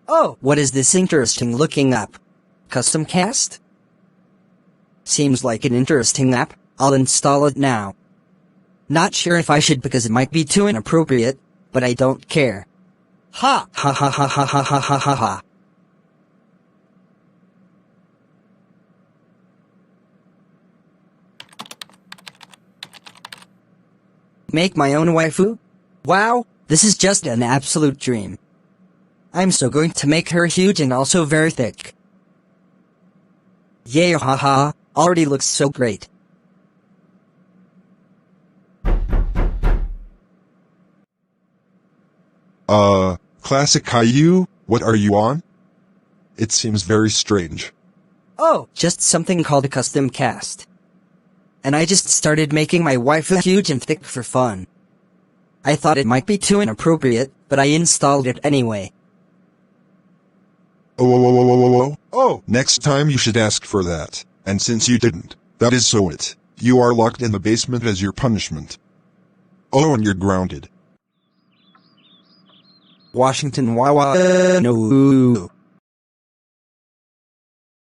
Oh, what is this interesting looking app? Custom cast? Seems like an interesting app. I'll install it now. Not sure if I should because it might be too inappropriate, but I don't care. Ha ha ha ha ha ha ha ha ha ha. Make my own waifu? Wow, this is just an absolute dream. I'm so going to make her huge and also very thick. Yay haha, already looks so great. Classic Caillou, what are you on? It seems very strange. Oh, just something called a custom cast. And I just started making my waifu huge and thick for fun. I thought it might be too inappropriate, but I installed it anyway. Oh, next time you should ask for that. And since you didn't, that is so it. You are locked in the basement as your punishment. Oh, and you're grounded. Washington, no.